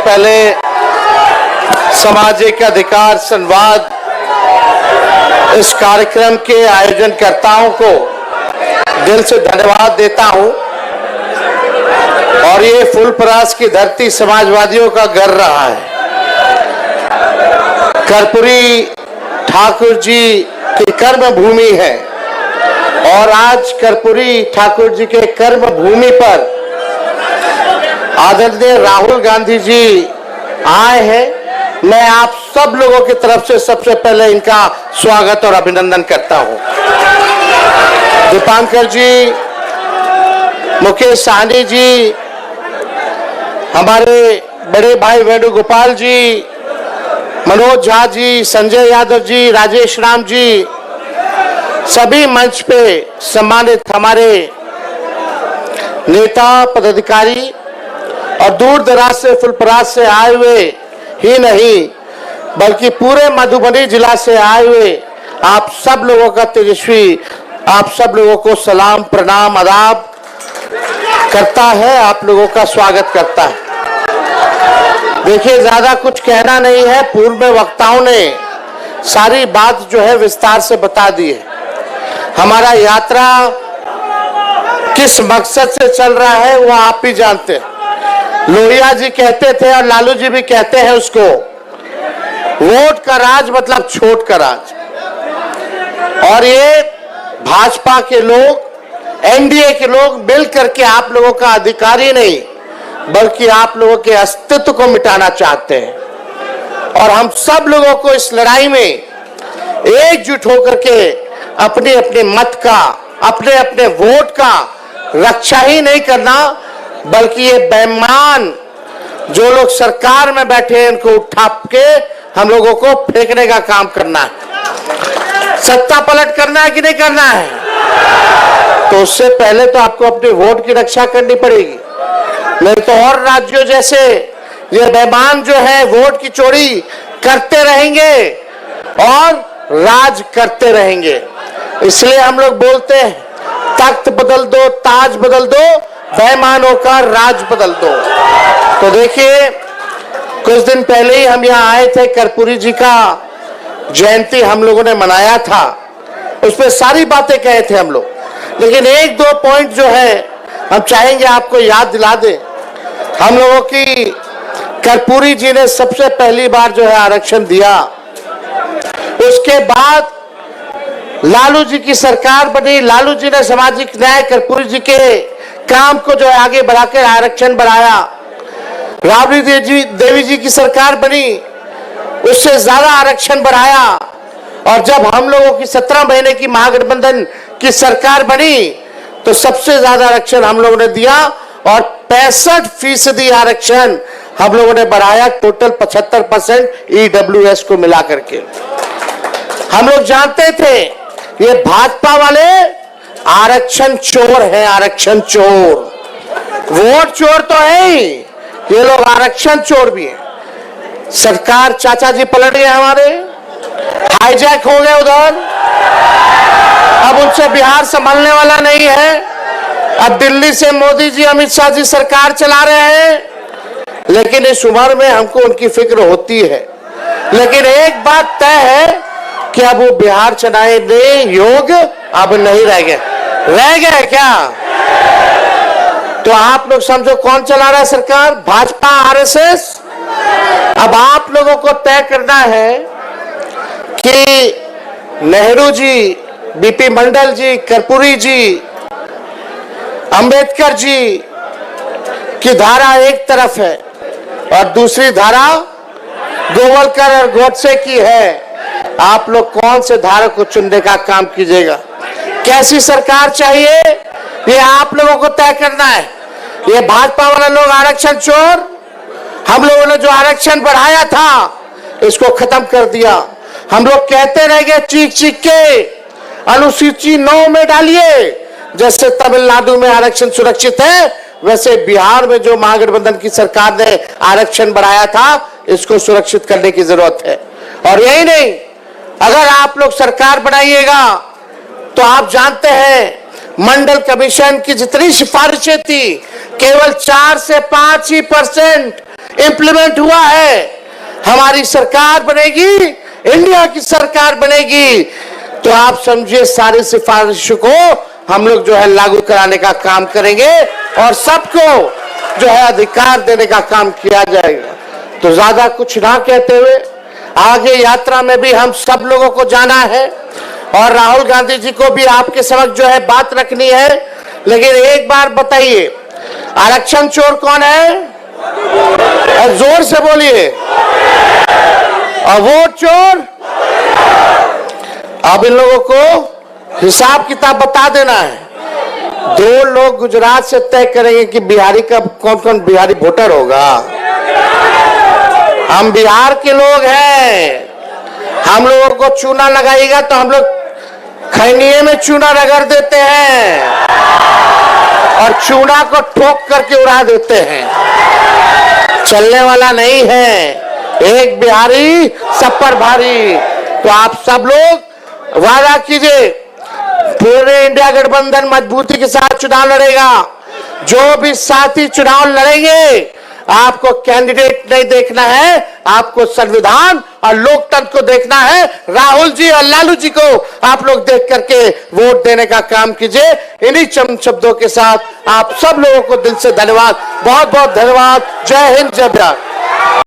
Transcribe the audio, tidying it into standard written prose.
पहले सामाजिक अधिकार संवाद इस कार्यक्रम के आयोजनकर्ताओं को दिल से धन्यवाद देता हूं। और ये फुलपरास की धरती समाजवादियों का घर रहा है। कर्पूरी ठाकुर जी की कर्म भूमि है और आज कर्पूरी ठाकुर जी के कर्म भूमि पर आदरणीय राहुल गांधी जी आए हैं। मैं आप सब लोगों की तरफ से सबसे पहले इनका स्वागत और अभिनंदन करता हूं। दीपांकर जी, मुकेश साहनी जी, हमारे बड़े भाई वेणुगोपाल जी, मनोज झा जी, संजय यादव जी, राजेश राम जी, सभी मंच पे सम्मानित हमारे नेता पदाधिकारी और दूर दराज से फुलपरास से आए हुए ही नहीं बल्कि पूरे मधुबनी जिला से आए हुए आप सब लोगों का तेजस्वी आप सब लोगों को सलाम प्रणाम आदाब करता है, आप लोगों का स्वागत करता है। देखिए, ज्यादा कुछ कहना नहीं है, पूर्व में वक्ताओं ने सारी बात जो है विस्तार से बता दी है। हमारा यात्रा किस मकसद से चल रहा है वो आप भी जानते हैं। लोहिया जी कहते थे और लालू जी भी कहते हैं उसको, वोट का राज मतलब छोट का राज। और ये भाजपा के लोग, एनडीए के लोग मिल करके आप लोगों का अधिकार ही नहीं बल्कि आप लोगों के अस्तित्व को मिटाना चाहते हैं। और हम सब लोगों को इस लड़ाई में एकजुट होकर के अपने अपने मत का, अपने अपने वोट का रक्षा ही नहीं करना बल्कि ये बेईमान जो लोग सरकार में बैठे हैं उनको उठा के हम लोगों को फेंकने का काम करना है। सत्ता पलट करना है कि नहीं करना है? तो उससे पहले तो आपको अपने वोट की रक्षा करनी पड़ेगी। नहीं तो और राज्यों जैसे ये बेईमान जो है वोट की चोरी करते रहेंगे और राज करते रहेंगे। इसलिए हम लोग बोलते हैं, तख्त बदल दो, ताज बदल दो, बेईमानों का राज बदल दो। तो देखिए, कुछ दिन पहले ही हम यहाँ आए थे, कर्पूरी जी का जयंती हम लोगों ने मनाया था, उस पर सारी बातें कहे थे हम लोग। लेकिन एक दो पॉइंट जो है हम चाहेंगे आपको याद दिला दें। हम लोगों की कर्पूरी जी ने सबसे पहली बार जो है आरक्षण दिया, उसके बाद लालू जी की सरकार बनी, लालू जी ने सामाजिक न्याय कर्पूरी जी के काम को जो है आगे बढ़ाकर आरक्षण बढ़ाया। राबड़ी देवी जी की सरकार बनी, उससे ज्यादा आरक्षण बढ़ाया। और जब हम लोगों की 17 महीने की महागठबंधन की सरकार बनी तो सबसे ज्यादा आरक्षण हम लोगों ने दिया और 65% आरक्षण हम लोगों ने बढ़ाया, टोटल 75% ईडब्ल्यूएस को मिला करके। हम लोग जानते थे ये भाजपा वाले आरक्षण चोर हैं, आरक्षण चोर, वोट चोर तो है ही, ये लोग आरक्षण चोर भी हैं। सरकार चाचा जी पलट गए, हमारे हाईजैक हो गए उधर, अब उनसे बिहार संभलने वाला नहीं है। अब दिल्ली से मोदी जी, अमित शाह जी सरकार चला रहे हैं। लेकिन इस उम्र में हमको उनकी फिक्र होती है। लेकिन एक बात तय है कि अब वो बिहार चलाने योग्य अब नहीं रह गए। रह गए क्या? तो आप लोग समझो कौन चला रहा है सरकार? भाजपा, आरएसएस। अब आप लोगों को तय करना है कि नेहरू जी, बीपी मंडल जी, कर्पूरी जी, अंबेडकर जी की धारा एक तरफ है और दूसरी धारा गोवलकर और गोडसे की है। आप लोग कौन से धारा को चुनने का काम कीजिएगा? कैसी सरकार चाहिए ये आप लोगों को तय करना है। ये भाजपा वाले लोग आरक्षण चोर, हम लोगों ने जो आरक्षण बढ़ाया था इसको खत्म कर दिया। हम लोग कहते रह गए चीख चीख के, अनुसूची 9 में डालिए। जैसे तमिलनाडु में आरक्षण सुरक्षित है, वैसे बिहार में जो महागठबंधन की सरकार ने आरक्षण बढ़ाया था इसको सुरक्षित करने की जरूरत है। और यही नहीं, अगर आप लोग सरकार बनाइएगा तो आप जानते हैं मंडल कमीशन की जितनी सिफारिशें थी केवल 4 से 5% इंप्लीमेंट हुआ है। हमारी सरकार बनेगी, इंडिया की सरकार बनेगी, तो आप समझिए सारी सिफारिशों को हम लोग जो है लागू कराने का काम करेंगे और सबको जो है अधिकार देने का काम किया जाएगा। तो ज्यादा कुछ ना कहते हुए आगे यात्रा में भी हम सब लोगों को जाना है और राहुल गांधी जी को भी आपके समक्ष जो है बात रखनी है। लेकिन एक बार बताइए, आरक्षण चोर कौन है? और जोर से बोलिए। और वोट चोर? अब इन लोगों को हिसाब किताब बता देना है। 2 लोग गुजरात से तय करेंगे कि बिहारी का कौन कौन बिहारी वोटर होगा। हम बिहार के लोग हैं, हम लोगों को चूना लगाएगा तो हम लोग खैनिये में चूना रगड़ देते हैं और चूना को ठोक करके उड़ा देते हैं। चलने वाला नहीं है, एक बिहारी सब पर भारी। तो आप सब लोग वादा कीजिए, पूरे इंडिया गठबंधन मजबूती के साथ चुनाव लड़ेगा। जो भी साथी चुनाव लड़ेंगे, आपको कैंडिडेट नहीं देखना है, आपको संविधान और लोकतंत्र को देखना है। राहुल जी और लालू जी को आप लोग देख करके वोट देने का काम कीजिए। इन्हीं चंद शब्दों के साथ आप सब लोगों को दिल से धन्यवाद, बहुत बहुत धन्यवाद। जय हिंद, जय बिहार।